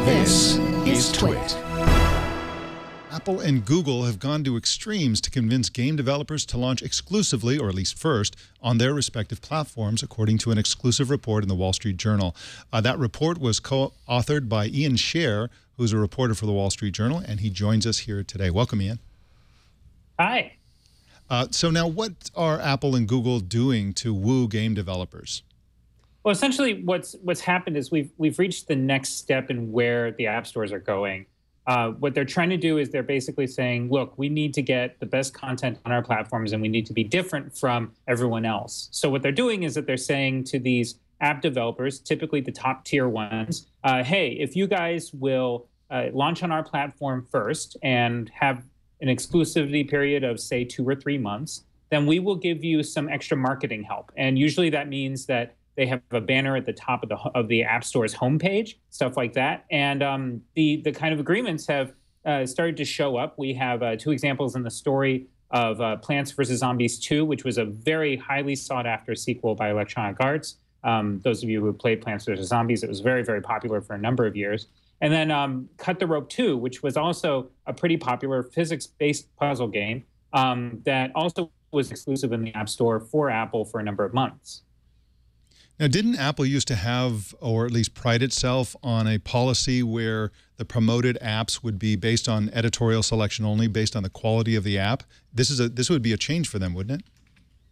This is Twit. Apple and Google have gone to extremes to convince game developers to launch exclusively, or at least first, on their respective platforms, according to an exclusive report in the Wall Street Journal. That report was co-authored by Ian Scher, who's a reporter for the Wall Street Journal, and he joins us here today. Welcome, Ian. Hi. So now, what are Apple and Google doing to woo game developers? Well, essentially, what's happened is we've reached the next step in where the app stores are going. What they're trying to do is they're basically saying, look, we need to get the best content on our platforms and we need to be different from everyone else. So what they're doing is that they're saying to these app developers, typically the top tier ones, hey, if you guys will launch on our platform first and have an exclusivity period of, say, 2 or 3 months, then we will give you some extra marketing help. And usually that means that they have a banner at the top of the App Store's homepage, stuff like that. And the kind of agreements have started to show up. We have 2 examples in the story of Plants vs. Zombies 2, which was a very highly sought-after sequel by Electronic Arts. Those of you who played Plants vs. Zombies, it was very, very popular for a number of years. And then Cut the Rope 2, which was also a pretty popular physics-based puzzle game that also was exclusive in the App Store for Apple for a number of months. Now, didn't Apple used to have, or at least pride itself on a policy where the promoted apps would be based on editorial selection only, based on the quality of the app? This would be a change for them, wouldn't it?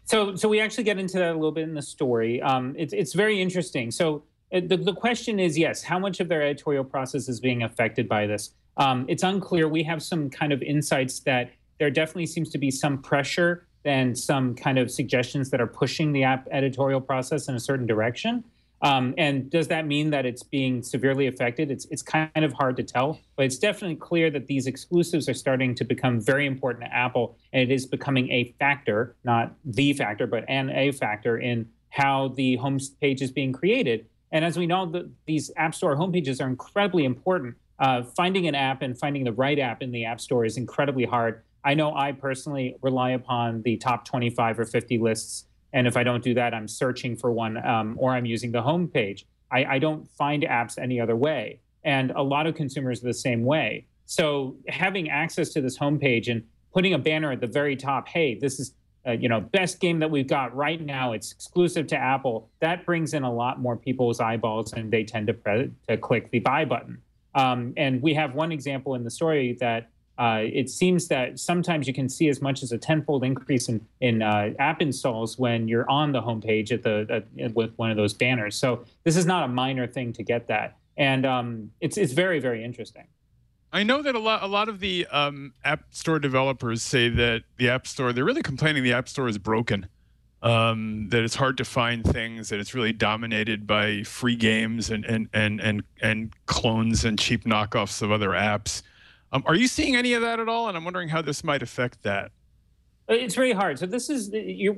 So we actually get into that a little bit in the story. It's very interesting. So the question is, yes, how much of their editorial process is being affected by this? It's unclear. We have some kind of insights that there definitely seems to be some pressure and some kind of suggestions that are pushing the app editorial process in a certain direction. And does that mean that it's being severely affected? It's kind of hard to tell, but it's definitely clear that these exclusives are starting to become very important to Apple, and it is becoming a factor, not the factor, but a factor in how the home page is being created. And as we know, these App Store homepages are incredibly important. Finding an app and finding the right app in the App Store is incredibly hard. I know I personally rely upon the top 25 or 50 lists, and if I don't do that, I'm searching for one or I'm using the home page. I don't find apps any other way, and a lot of consumers are the same way. So having access to this homepage and putting a banner at the very top, hey, this is best game that we've got right now, it's exclusive to Apple, that brings in a lot more people's eyeballs, and they tend to click the buy button. And we have one example in the story that it seems that sometimes you can see as much as a 10-fold increase in app installs when you're on the homepage with one of those banners. So this is not a minor thing to get that, and it's very, very interesting. I know that a lot of the App Store developers say that the App Store, they're really complaining the App Store is broken, that it's hard to find things, that it's really dominated by free games and clones and cheap knockoffs of other apps. Are you seeing any of that at all? And I'm wondering how this might affect that. It's very hard. So this is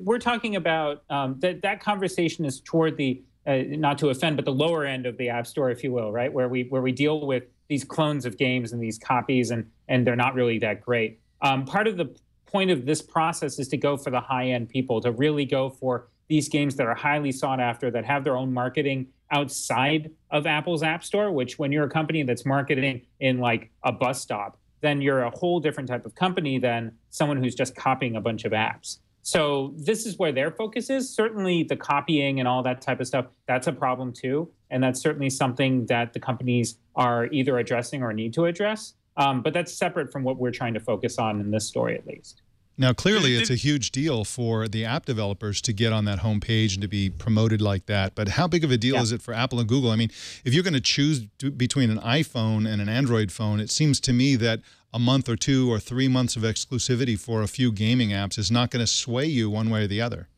we're talking about that conversation is toward the not to offend, but the lower end of the App Store, if you will, right, where we deal with these clones of games and these copies, and they're not really that great. Part of the point of this process is to go for the high end people, to really go for these games that are highly sought after, that have their own marketing outside of Apple's App Store, which when you're a company that's marketing in like a bus stop, then you're a whole different type of company than someone who's just copying a bunch of apps. So this is where their focus is. Certainly the copying and all that type of stuff, that's a problem too. And that's certainly something that the companies are either addressing or need to address. But that's separate from what we're trying to focus on in this story, at least. Now, clearly, it's a huge deal for the app developers to get on that homepage and to be promoted like that. But how big of a deal is it for Apple and Google? I mean, if you're going to choose between an iPhone and an Android phone, it seems to me that a month or 2 or 3 months of exclusivity for a few gaming apps is not going to sway you one way or the other.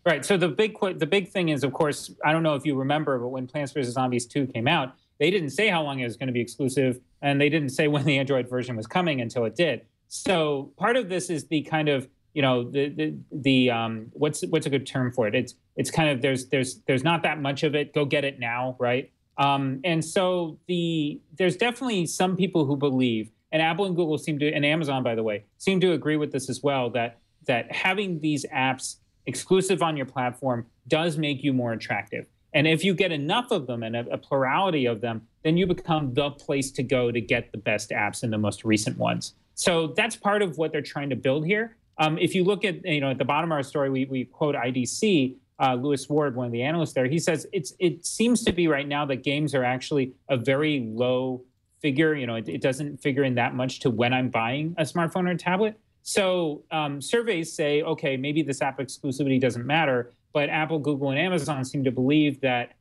Right. So the big thing is, of course, I don't know if you remember, but when Plants vs. Zombies 2 came out, they didn't say how long it was going to be exclusive, and they didn't say when the Android version was coming until it did. So part of this is the kind of, what's a good term for it? It's kind of there's not that much of it. Go get it now, right? And so there's definitely some people who believe, and Apple and Google seem to, and Amazon, by the way, seem to agree with this as well, that having these apps exclusive on your platform does make you more attractive. And if you get enough of them and a plurality of them, then you become the place to go to get the best apps and the most recent ones. So that's part of what they're trying to build here. If you look at, at the bottom of our story, we quote IDC, Lewis Ward, one of the analysts there. He says it seems to be right now that games are actually a very low figure. It doesn't figure in that much to when I'm buying a smartphone or a tablet. So surveys say, okay, maybe this app exclusivity doesn't matter, but Apple, Google, and Amazon seem to believe that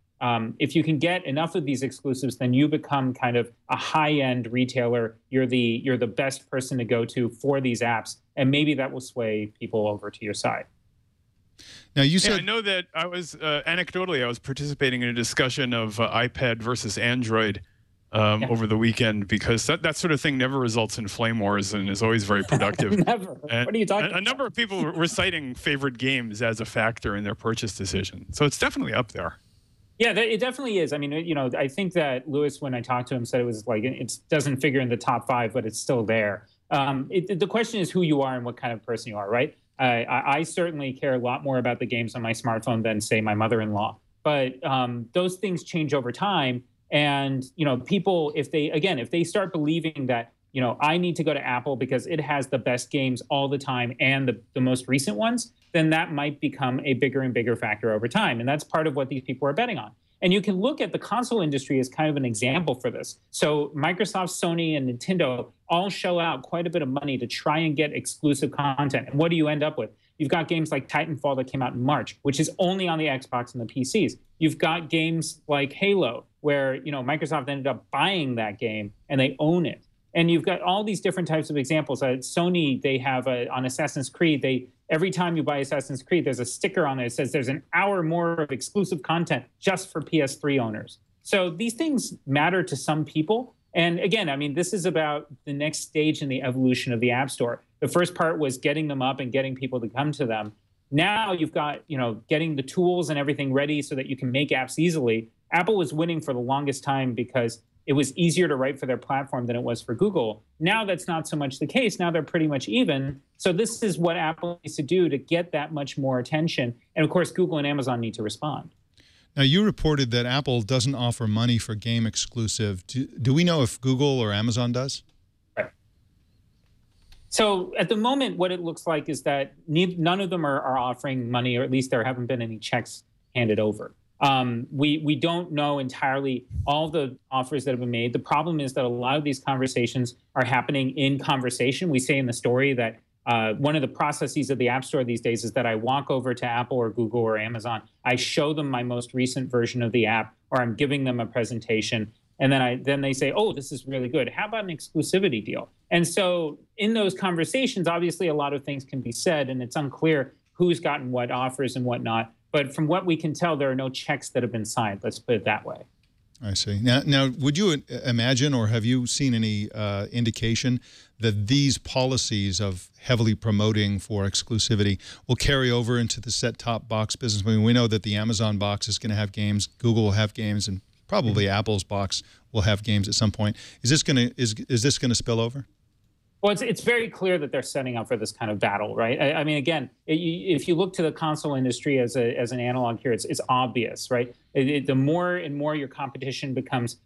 if you can get enough of these exclusives, then you become kind of a high-end retailer. You're the best person to go to for these apps, and maybe that will sway people over to your side. Now you said, I know that I was anecdotally I was participating in a discussion of iPad versus Android over the weekend, because that sort of thing never results in flame wars and is always very productive. Never. And what are you talking about? A number of people were citing favorite games as a factor in their purchase decision. So it's definitely up there. Yeah, it definitely is. I mean, I think that Lewis, when I talked to him, said it was like it doesn't figure in the top 5, but it's still there. The question is who you are and what kind of person you are, right? I certainly care a lot more about the games on my smartphone than, say, my mother-in-law. But those things change over time. And, people, if they start believing that, I need to go to Apple because it has the best games all the time and the most recent ones, then that might become a bigger and bigger factor over time. And that's part of what these people are betting on. And you can look at the console industry as kind of an example for this. So Microsoft, Sony, and Nintendo all shell out quite a bit of money to try and get exclusive content. And what do you end up with? You've got games like Titanfall that came out in March, which is only on the Xbox and the PCs. You've got games like Halo, where Microsoft ended up buying that game and they own it. And you've got all these different types of examples. Sony, they have on Assassin's Creed, every time you buy Assassin's Creed, there's a sticker on it that says there's an hour more of exclusive content just for PS3 owners. So these things matter to some people. And again, I mean, this is about the next stage in the evolution of the App Store. The first part was getting them up and getting people to come to them. Now you've got, getting the tools and everything ready so that you can make apps easily. Apple was winning for the longest time because it was easier to write for their platform than it was for Google. Now that's not so much the case. Now they're pretty much even. So this is what Apple needs to do to get that much more attention. And of course, Google and Amazon need to respond. Now, you reported that Apple doesn't offer money for game exclusive. Do we know if Google or Amazon does? Right. So at the moment, what it looks like is that none of them are offering money, or at least there haven't been any checks handed over. We don't know entirely all the offers that have been made. The problem is that a lot of these conversations are happening in conversation. We say in the story that one of the processes of the App Store these days is that I walk over to Apple or Google or Amazon. I show them my most recent version of the app, or I'm giving them a presentation. And then they say, oh, this is really good. How about an exclusivity deal? And so in those conversations, obviously, a lot of things can be said, and it's unclear who's gotten what offers and whatnot. But from what we can tell, there are no checks that have been signed. Let's put it that way. I see. Now, would you imagine, or have you seen any indication that these policies of heavily promoting for exclusivity will carry over into the set-top box business? I mean, we know that the Amazon box is going to have games, Google will have games, and probably Apple's box will have games at some point. Is this going to spill over? Well, it's very clear that they're setting up for this kind of battle, right? I mean, again, if you look to the console industry as an analog here, it's obvious, right? The more and more your competition becomes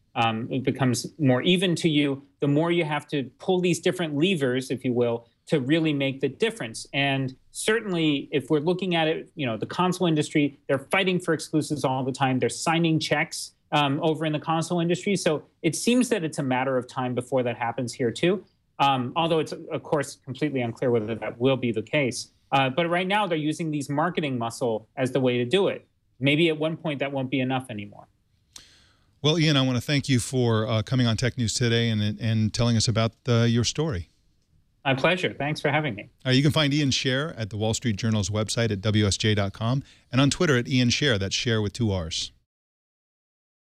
more even to you, the more you have to pull these different levers, if you will, to really make the difference. And certainly, if we're looking at it, the console industry, they're fighting for exclusives all the time. They're signing checks over in the console industry. So it seems that it's a matter of time before that happens here too. Although it's, of course, completely unclear whether that will be the case. But right now, they're using these marketing muscle as the way to do it. Maybe at one point, that won't be enough anymore. Well, Ian, I want to thank you for coming on Tech News Today and telling us about your story. My pleasure. Thanks for having me. You can find Ian Scher at the Wall Street Journal's website at WSJ.com and on Twitter at Ian Scher. That's Scher with 2 R's.